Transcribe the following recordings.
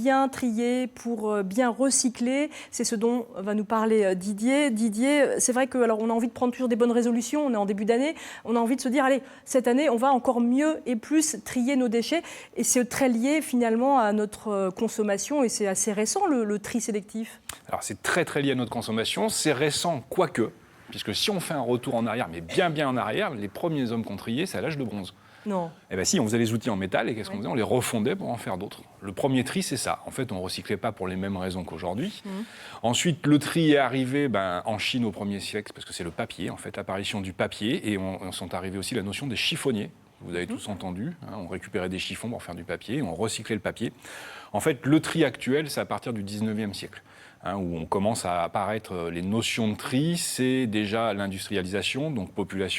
bien trier, pour bien recycler. C'est ce dont va nous parler Didier. Didier, c'est vrai qu'on a envie de prendre toujours des bonnes résolutions, on est en début d'année, on a envie de se dire, allez, cette année, on va encore mieux et plus trier nos déchets. Et c'est très lié finalement à notre consommation et c'est assez récent le tri sélectif. Alors c'est très très lié à notre consommation, c'est récent quoique, puisque si on fait un retour en arrière, mais bien en arrière, les premiers hommes qu'on triait, c'est à l'âge de bronze. Non. Eh bien si, on faisait les outils en métal et qu'est-ce qu'on faisait ? On les refondait pour en faire d'autres. Le premier tri, c'est ça. En fait, on ne recyclait pas pour les mêmes raisons qu'aujourd'hui. Ensuite, le tri est arrivé en Chine au 1er siècle, parce que c'est le papier, en fait, l'apparition du papier. Et on sont arrivés aussi la notion des chiffonniers. Vous avez tous entendu, on récupérait des chiffons pour faire du papier, on recyclait le papier. En fait, le tri actuel, c'est à partir du 19e siècle. Où on commence à apparaître les notions de tri, c'est déjà l'industrialisation, donc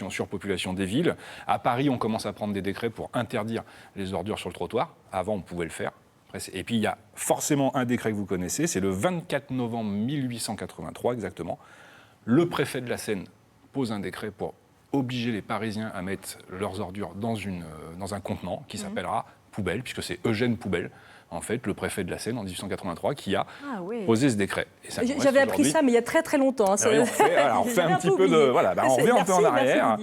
surpopulation des villes. À Paris, on commence à prendre des décrets pour interdire les ordures sur le trottoir. Avant, on pouvait le faire. Et puis, il y a forcément un décret que vous connaissez, c'est le 24 novembre 1883 exactement. Le préfet de la Seine pose un décret pour obliger les Parisiens à mettre leurs ordures dans un contenant qui s'appellera poubelle, puisque c'est Eugène Poubelle, en fait, le préfet de la Seine en 1883, qui a posé ce décret. J'avais appris ça, mais il y a très très longtemps. On fait un petit peu de... Voilà, on revient un peu en arrière.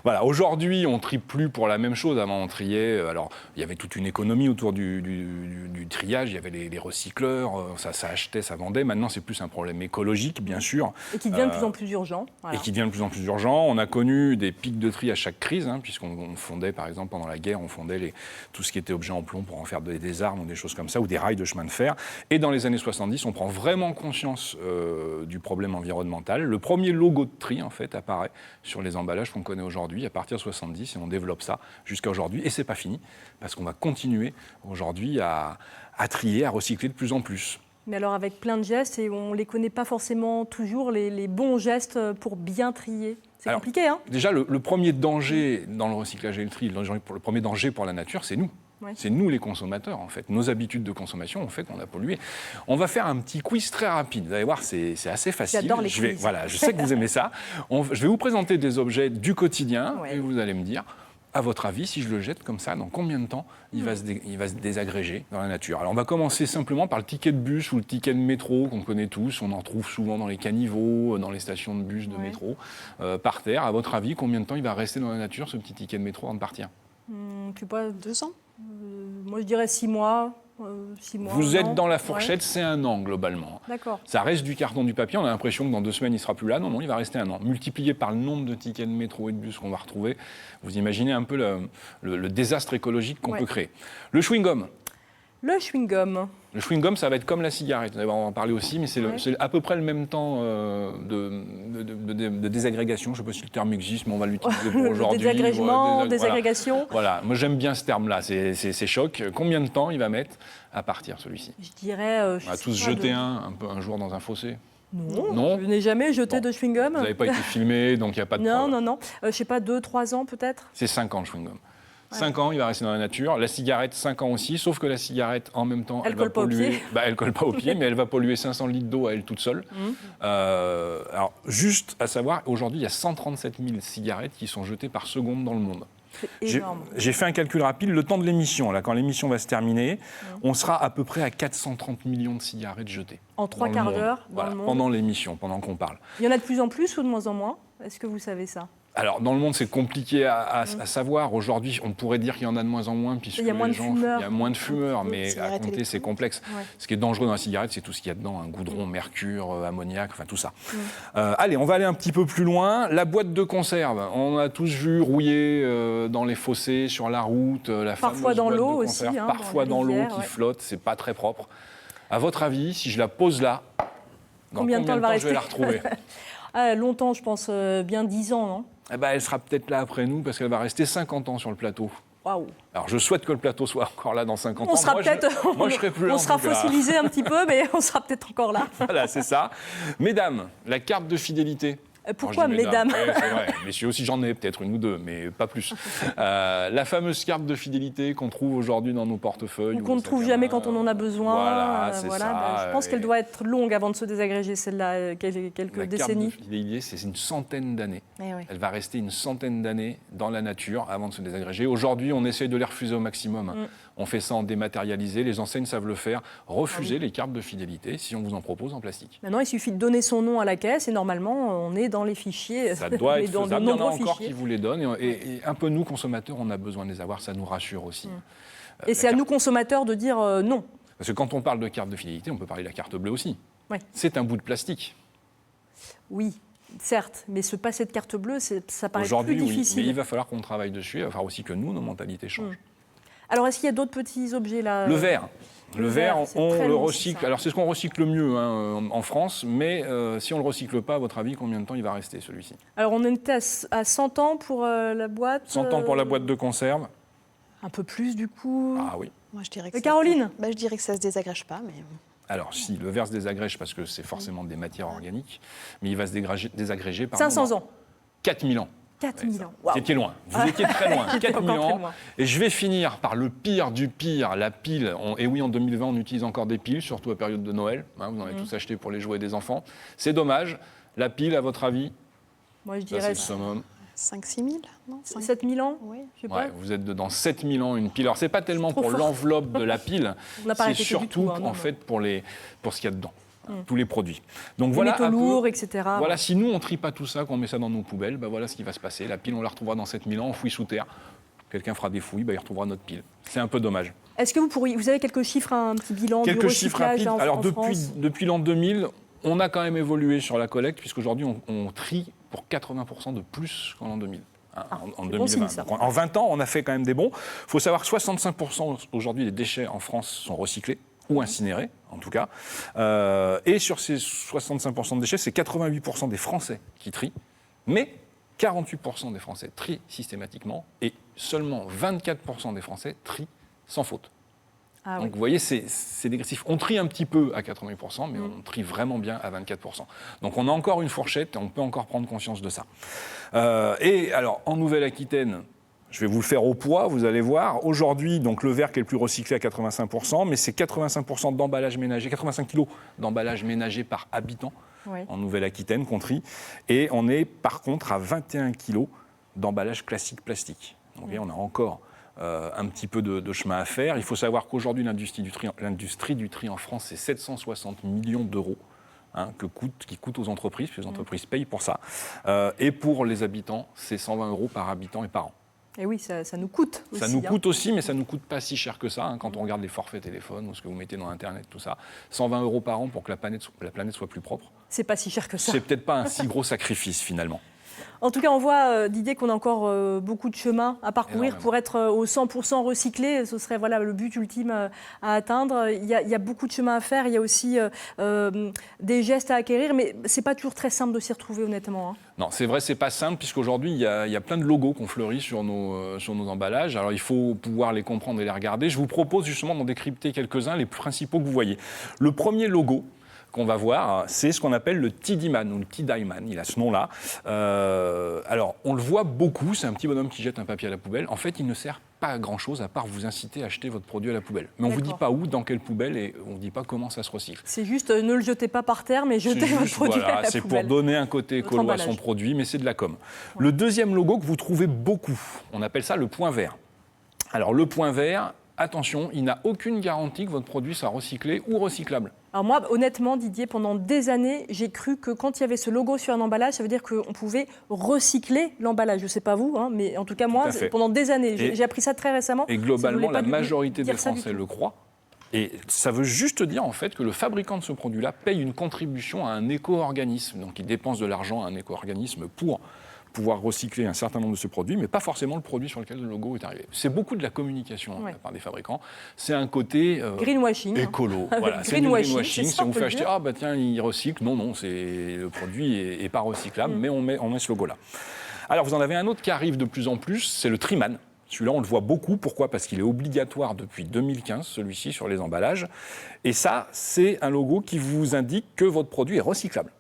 Voilà, aujourd'hui, on ne trie plus pour la même chose. Avant, on triait... Alors, il y avait toute une économie autour du triage. Il y avait les recycleurs, ça achetait, ça vendait. Maintenant, c'est plus un problème écologique, bien sûr. Et qui devient de plus en plus urgent. Voilà. Et qui devient de plus en plus urgent. On a connu des pics de tri à chaque crise, puisqu'on fondait, par exemple, pendant la guerre, on fondait tout ce qui était objet en plomb pour en faire des armes ou des choses comme ça, ou des rails de chemin de fer. Et dans les années 70, on prend vraiment conscience du problème environnemental. Le premier logo de tri, en fait, apparaît sur les emballages qu'on connaît aujourd'hui, à partir de 70, et on développe ça jusqu'à aujourd'hui. Et c'est pas fini, parce qu'on va continuer aujourd'hui à trier, à recycler de plus en plus. Mais alors avec plein de gestes, et on ne les connaît pas forcément toujours, les bons gestes pour bien trier. C'est compliqué, hein ? Déjà, le premier danger dans le recyclage et le tri, le premier danger pour la nature, c'est nous. Ouais. C'est nous les consommateurs, en fait. Nos habitudes de consommation ont fait qu'on a pollué. On va faire un petit quiz très rapide. Vous allez voir, c'est assez facile. J'adore les quiz. Je sais que vous aimez ça. Je vais vous présenter des objets du quotidien et vous allez me dire, à votre avis, si je le jette comme ça, dans combien de temps il va se désagréger dans la nature ? Alors, on va commencer simplement par le ticket de bus ou le ticket de métro qu'on connaît tous. On en trouve souvent dans les caniveaux, dans les stations de bus, de métro, par terre. À votre avis, combien de temps il va rester dans la nature, ce petit ticket de métro, avant de partir ? Je sais pas, 200 moi, je dirais 6 mois. 6 mois. Vous êtes dans la fourchette, c'est un an, globalement. D'accord. Ça reste du carton du papier. On a l'impression que dans 2 semaines, il ne sera plus là. Non, il va rester un an. Multiplié par le nombre de tickets de métro et de bus qu'on va retrouver, vous imaginez un peu le désastre écologique qu'on peut créer. Le chewing-gum. Le chewing-gum. Le chewing-gum, ça va être comme la cigarette. On va en parler aussi, mais c'est à peu près le même temps de désagrégation. Je ne sais pas si le terme existe, mais on va l'utiliser pour aujourd'hui. Désagrégation. Voilà. Moi, j'aime bien ce terme-là. C'est choc. Combien de temps il va mettre à partir, celui-ci ? Je dirais... on va tous jeter un jour dans un fossé. Non, je n'ai jamais jeté de chewing-gum. Vous n'avez pas été filmé, donc il n'y a pas de problème. Non. Je ne sais pas, 2-3 ans peut-être ? C'est 5 ans, le chewing-gum. 5 ans, il va rester dans la nature. La cigarette, 5 ans aussi, sauf que la cigarette, en même temps, elle va polluer. Elle colle pas au pied, mais elle va polluer 500 litres d'eau à elle toute seule. Alors, juste à savoir, aujourd'hui, il y a 137 000 cigarettes qui sont jetées par seconde dans le monde. C'est énorme. J'ai fait un calcul rapide. Le temps de l'émission, là, quand l'émission va se terminer, on sera à peu près à 430 millions de cigarettes jetées. En 3 quarts d'heure dans le monde. Pendant l'émission, pendant qu'on parle. Il y en a de plus en plus ou de moins en moins ? Est-ce que vous savez ça ? Alors, dans le monde, c'est compliqué à savoir. Aujourd'hui, on pourrait dire qu'il y en a de moins en moins, puisque il y a moins de fumeurs, mais à compter, c'est complexe. Ouais. Ce qui est dangereux dans la cigarette, c'est tout ce qu'il y a dedans, goudron, mercure, ammoniac, enfin tout ça. Allez, on va aller un petit peu plus loin. La boîte de conserve, on a tous vu rouiller dans les fossés, sur la route, la parfois fameuse dans boîte l'eau de conserve, aussi, parfois dans l'eau qui flotte, c'est pas très propre. À votre avis, si je la pose là, dans combien de temps je vais la retrouver ? Longtemps, je pense, bien 10 ans, non ? Elle sera peut-être là après nous parce qu'elle va rester 50 ans sur le plateau. Waouh. Alors je souhaite que le plateau soit encore là dans 50 ans. Moi, je serai plus là. On sera fossilisé un petit peu, mais on sera peut-être encore là. Voilà, c'est ça. Mesdames, la carte de fidélité. Pourquoi, Alors, je dis mesdames? Ouais, c'est vrai. Messieurs aussi, j'en ai peut-être une ou deux, mais pas plus. La fameuse carte de fidélité qu'on trouve aujourd'hui dans nos portefeuilles. Ou qu'on ne trouve jamais quand on en a besoin. Voilà, c'est ça. Je pense qu'elle doit être longue avant de se désagréger, celle-là, quelques décennies. La carte de fidélité, c'est une centaine d'années. Eh oui. Elle va rester une centaine d'années dans la nature avant de se désagréger. Aujourd'hui, on essaye de les refuser au maximum. On fait ça en dématérialisé. Les enseignes savent le faire. Refusez les cartes de fidélité si on vous en propose en plastique. Maintenant, il suffit de donner son nom à la caisse et normalement, on est dans les fichiers. Ça doit être dans faisable. de Il y en a nombreux encore fichiers. qui vous les donnent. Et un peu nous, consommateurs, on a besoin de les avoir. Ça nous rassure aussi. Et c'est à nous, consommateurs, de dire non. Parce que quand on parle de carte de fidélité, on peut parler de la carte bleue aussi. Oui. C'est un bout de plastique. Oui, certes, mais se passer de carte bleue, ça paraît plus Aujourd'hui, oui, difficile. mais il va falloir qu'on travaille dessus. Il va falloir aussi que nous, nos mentalités changent. Alors, est-ce qu'il y a d'autres petits objets là? Le verre. Le verre, c'est on très le long, recycle. ça. Alors, c'est ce qu'on recycle le mieux en France, mais si on ne le recycle pas, à votre avis, combien de temps il va rester celui-ci? Alors, on était à 100 ans pour la boîte. 100 ans pour la boîte de conserve. Un peu plus, du coup. Ah oui. Moi, je dirais que Caroline? je dirais que ça se désagrège pas, mais Alors, si, le verre se désagrège parce que c'est forcément des matières organiques, mais il va se désagréger par 500 ans. 4000 ans. 4000 ans. Vous étiez loin, vous étiez très loin, J'étais 4000 encore très ans. loin. Et je vais finir par le pire du pire, la pile. Et oui, en 2020, on utilise encore des piles, surtout à période de Noël. Hein, vous en avez tous acheté pour les jouets des enfants. C'est dommage. La pile, à votre avis, Moi, je ça, c'est dirais le summum. 5-6 000, non 7000 ans. Oui. Je sais Ouais, pas. vous êtes dedans 7000 ans, une pile. Alors, c'est pas tellement trop pour fort. l'enveloppe de la pile, On n'a pas c'est répété du surtout, tout, hein, non, en non. fait, pour ce qu'il y a dedans. Tous les produits. Donc Les voilà métaux un peu- lourds, etc. Voilà, si nous on trie pas tout ça, qu'on met ça dans nos poubelles, ben voilà ce qui va se passer. La pile, on la retrouvera dans 7000 ans, on fouille sous terre. Quelqu'un fera des fouilles, ben il retrouvera notre pile. C'est un peu dommage. Est-ce que vous avez quelques chiffres, un petit bilan du Quelques chiffres recyclage rapides. en Alors France? depuis l'an 2000, on a quand même évolué sur la collecte, puisqu'aujourd'hui on trie pour 80% de plus qu'en l'an 2000. Hein, en c'est 2020. bon signe, ça. Donc, en 20 ans, on a fait quand même des bons. Il faut savoir que 65% aujourd'hui des déchets en France sont recyclés ou incinérés, en tout cas. Et sur ces 65% de déchets, c'est 88% des Français qui trient, mais 48% des Français trient systématiquement et seulement 24% des Français trient sans faute. Ah, Donc oui. vous voyez, c'est dégressif. On trie un petit peu à 80%, mais on trie vraiment bien à 24%. Donc on a encore une fourchette et on peut encore prendre conscience de ça. Et alors, en Nouvelle-Aquitaine, je vais vous le faire au poids, vous allez voir. Aujourd'hui, donc le verre qui est le plus recyclé à 85%, mais c'est 85% d'emballage ménager, 85 kg d'emballage ménager par habitant Oui. en Nouvelle-Aquitaine qu'on trie. Et on est par contre à 21 kg d'emballage classique plastique. Donc vous voyez, on a encore un petit peu de chemin à faire. Il faut savoir qu'aujourd'hui, l'industrie du tri en France, c'est 760 millions d'euros. Hein, qui coûte aux entreprises, puis les entreprises payent pour ça. Et pour les habitants, c'est 120 € par habitant et par an. Et oui, ça nous coûte aussi. Ça nous hein. coûte aussi, mais ça ne nous coûte pas si cher que ça, hein, quand on regarde les forfaits téléphone ou ce que vous mettez dans Internet, tout ça. 120 € par an pour que la planète soit plus propre. C'est pas si cher que ça. C'est peut-être pas un si gros sacrifice, finalement. En tout cas, on voit, Didier, qu'on a encore beaucoup de chemin à parcourir Énormément. pour être au 100% recyclé. Ce serait le but ultime à atteindre. Il y a beaucoup de chemin à faire. Il y a aussi des gestes à acquérir, mais c'est pas toujours très simple de s'y retrouver, honnêtement. Hein. Non, c'est vrai, c'est pas simple, puisqu'aujourd'hui, il y a plein de logos qu'on fleurit sur nos emballages. Alors, il faut pouvoir les comprendre et les regarder. Je vous propose justement d'en décrypter quelques-uns, les principaux que vous voyez. Le premier logo qu'on va voir, c'est ce qu'on appelle le TD Man ou le TD Man. Il a ce nom-là. Alors, on le voit beaucoup. C'est un petit bonhomme qui jette un papier à la poubelle. En fait, il ne sert pas à grand-chose à part vous inciter à acheter votre produit à la poubelle. Mais on ne vous dit D'accord. pas où, dans quelle poubelle, et on ne dit pas comment ça se recycle. C'est juste, ne le jetez pas par terre, mais jetez C'est votre juste, produit voilà, à la c'est pour poubelle. donner un côté Votre écolo à son emballage. produit, mais c'est de la com. Le deuxième logo que vous trouvez beaucoup, on appelle ça le point vert. Alors le point vert, attention, il n'a aucune garantie que votre produit soit recyclé ou recyclable. Alors moi, honnêtement, Didier, pendant des années, j'ai cru que quand il y avait ce logo sur un emballage, ça veut dire qu'on pouvait recycler l'emballage. Je ne sais pas vous, hein, mais en tout cas, moi, à fait. pendant des années, Et- j'ai appris ça très récemment. Et Ça globalement, voulait pas la majorité des dire ça du Français tout. le croient. Et ça veut juste dire en fait que le fabricant de ce produit-là paye une contribution à un éco-organisme. Donc il dépense de l'argent à un éco-organisme pour pouvoir recycler un certain nombre de ce produit, mais pas forcément le produit sur lequel le logo est arrivé. C'est beaucoup de la communication Ouais. de la part des fabricants. C'est un côté Greenwashing. hein. écolo. Voilà, c'est du Greenwashing, greenwashing. c'est Si ça, on on vous peut fait le acheter, dire. ah bah tiens, il recycle. Non, le produit est pas recyclable, mais on met ce logo-là. Alors vous en avez un autre qui arrive de plus en plus, c'est le Triman. Celui-là, on le voit beaucoup. Pourquoi ? Parce qu'il est obligatoire depuis 2015, celui-ci, sur les emballages. Et ça, c'est un logo qui vous indique que votre produit est recyclable.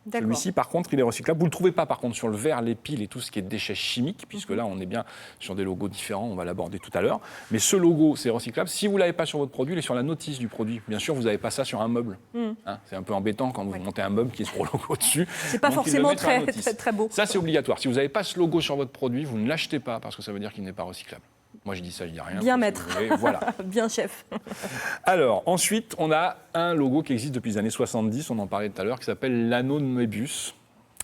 D'accord. Celui-ci, par contre, il est recyclable. Vous ne le trouvez pas, par contre, sur le verre, les piles et tout ce qui est déchets chimiques, puisque là, on est bien sur des logos différents, on va l'aborder tout à l'heure. Mais ce logo, c'est recyclable. Si vous ne l'avez pas sur votre produit, il est sur la notice du produit. Bien sûr, vous n'avez pas ça sur un meuble. Hein, c'est un peu embêtant quand vous montez un meuble qui est sur le logo dessus. C'est pas Donc, forcément ils le mettent sur la très, notice. très, très beau. Ça, c'est obligatoire. Si vous n'avez pas ce logo sur votre produit, vous ne l'achetez pas, parce que ça veut dire qu'il n'est pas recyclable. Moi, je dis ça, je dis rien. Bien Si maître. vous voulez, voilà. Bien chef. Alors, ensuite, on a un logo qui existe depuis les années 70, on en parlait tout à l'heure, qui s'appelle l'anneau de Möbius.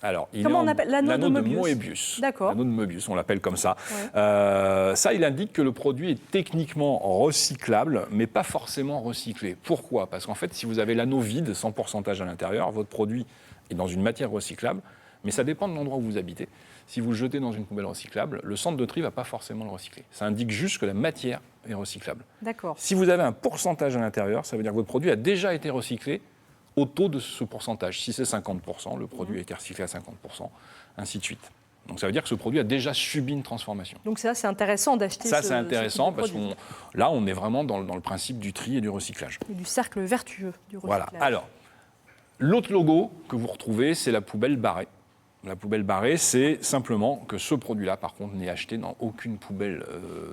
Alors, Comment on appelle l'anneau de Möbius ? Moebius. D'accord. L'anneau de Möbius, on l'appelle comme ça. Ouais. Ça, il indique que le produit est techniquement recyclable, mais pas forcément recyclé. Pourquoi ? Parce qu'en fait, si vous avez l'anneau vide, sans pourcentage à l'intérieur, votre produit est dans une matière recyclable, mais ça dépend de l'endroit où vous habitez. Si vous le jetez dans une poubelle recyclable, le centre de tri ne va pas forcément le recycler. Ça indique juste que la matière est recyclable. D'accord. Si vous avez un pourcentage à l'intérieur, ça veut dire que votre produit a déjà été recyclé au taux de ce pourcentage. Si c'est 50%, le produit a été recyclé à 50%, ainsi de suite. Donc ça veut dire que ce produit a déjà subi une transformation. Donc ça, c'est intéressant d'acheter Ça, ce c'est intéressant type de parce produit. qu'on là, on est vraiment dans le principe du tri et du recyclage. Et du cercle vertueux du recyclage. Voilà. Alors, l'autre logo que vous retrouvez, c'est la poubelle barrée. La poubelle barrée, c'est simplement que ce produit-là, par contre, n'est acheté dans aucune poubelle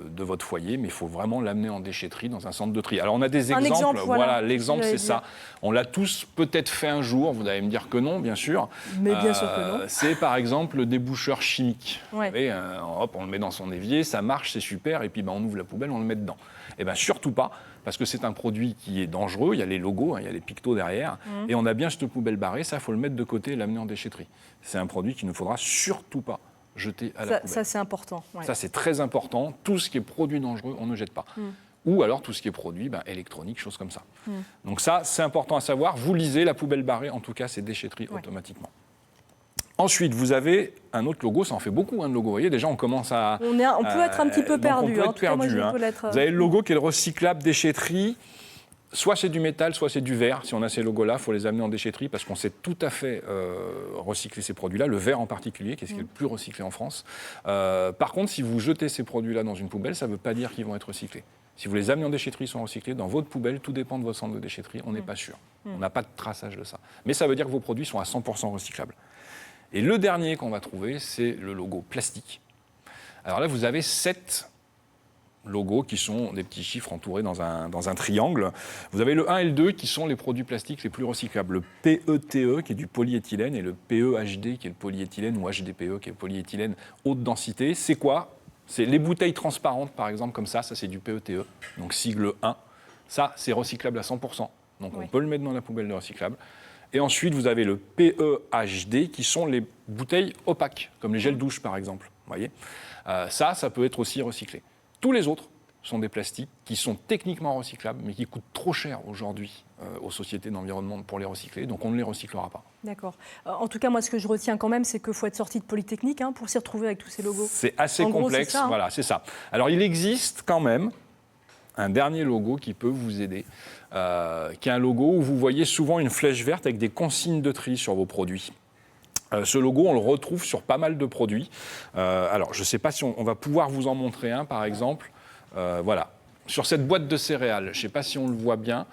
de votre foyer, mais il faut vraiment l'amener en déchetterie dans un centre de tri. Alors, on a des Un exemples. exemple, voilà, l'exemple, j'allais c'est ça. On l'a tous peut-être fait un jour. Vous allez me dire que non, bien sûr. Mais bien sûr que non. C'est par exemple le déboucheur chimique. Ouais. Vous savez, hop, on le met dans son évier, ça marche, c'est super, et puis on ouvre la poubelle, on le met dedans. Eh bien, surtout pas, parce que c'est un produit qui est dangereux, il y a les logos, il y a les pictos derrière, et on a bien cette poubelle barrée, ça, il faut le mettre de côté et l'amener en déchetterie. C'est un produit qu'il ne faudra surtout pas jeter à la poubelle. Ça, c'est important. Ouais. Ça, c'est très important. Tout ce qui est produit dangereux, on ne jette pas. Ou alors tout ce qui est produit électronique, choses comme ça. Donc ça, c'est important à savoir. Vous lisez la poubelle barrée, en tout cas, c'est déchetterie automatiquement. Ensuite, vous avez un autre logo, ça en fait beaucoup de logos. Vous voyez, déjà, on commence à... On peut être un petit peu perdu. On peut En être tout cas, moi, perdu. je peux l'être. Vous avez le logo qui est le recyclable déchetterie. Soit c'est du métal, soit c'est du verre. Si on a ces logos-là, il faut les amener en déchetterie parce qu'on sait tout à fait recycler ces produits-là, le verre en particulier, qui est ce qui est le plus recyclé en France. Par contre, si vous jetez ces produits-là dans une poubelle, ça ne veut pas dire qu'ils vont être recyclés. Si vous les amenez en déchetterie, ils sont recyclés. Dans votre poubelle, tout dépend de votre centre de déchetterie, on n'est pas sûr. On n'a pas de traçage de ça. Mais ça veut dire que vos produits sont à 100% recyclables. Et le dernier qu'on va trouver, c'est le logo plastique. Alors là, vous avez 7 logos qui sont des petits chiffres entourés dans un triangle. Vous avez le 1 et le 2 qui sont les produits plastiques les plus recyclables. Le PETE qui est du polyéthylène et le PEHD qui est le polyéthylène ou HDPE qui est le polyéthylène haute densité. C'est quoi ? C'est les bouteilles transparentes par exemple comme ça c'est du PETE, donc sigle 1. Ça c'est recyclable à 100%, donc on peut le mettre dans la poubelle de recyclable. Et ensuite vous avez le PEHD qui sont les bouteilles opaques, comme les gels douche par exemple. Voyez ça peut être aussi recyclé. Tous les autres sont des plastiques qui sont techniquement recyclables, mais qui coûtent trop cher aujourd'hui aux sociétés d'environnement pour les recycler, donc on ne les recyclera pas. D'accord. En tout cas, moi, ce que je retiens quand même, c'est qu'il faut être sorti de Polytechnique pour s'y retrouver avec tous ces logos. C'est assez en complexe, gros, c'est ça, voilà, c'est ça. Alors, il existe quand même un dernier logo qui peut vous aider, qui est un logo où vous voyez souvent une flèche verte avec des consignes de tri sur vos produits. Ce logo, on le retrouve sur pas mal de produits. Alors, je ne sais pas si on va pouvoir vous en montrer un, par exemple. Voilà, sur cette boîte de céréales, je ne sais pas si on le voit bien.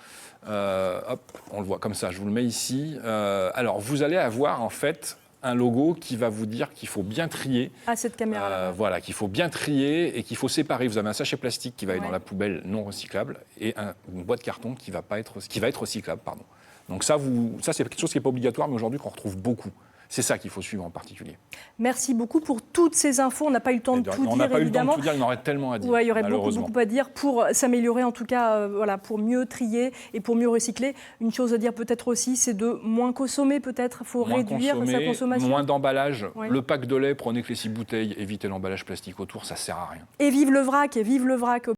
Hop, on le voit comme ça, je vous le mets ici. Alors, vous allez avoir en fait un logo qui va vous dire qu'il faut bien trier. Ah, cette caméra-là. Voilà, qu'il faut bien trier et qu'il faut séparer. Vous avez un sachet plastique qui va être dans la poubelle non recyclable et une boîte carton qui va être recyclable, pardon. Donc ça, c'est quelque chose qui n'est pas obligatoire, mais aujourd'hui qu'on retrouve beaucoup. C'est ça qu'il faut suivre en particulier. Merci beaucoup pour toutes ces infos. On n'a pas eu le temps de tout dire, évidemment. On n'a pas eu le temps de tout dire, il y en aurait tellement à dire. Oui, il y aurait beaucoup à dire pour s'améliorer, en tout cas, pour mieux trier et pour mieux recycler. Une chose à dire peut-être aussi, c'est de moins consommer peut-être. Il faut réduire sa consommation. Moins d'emballage. Ouais. Le pack de lait, prenez que les 6 bouteilles, évitez l'emballage plastique autour, ça ne sert à rien. Et vive le vrac, et vive le vrac.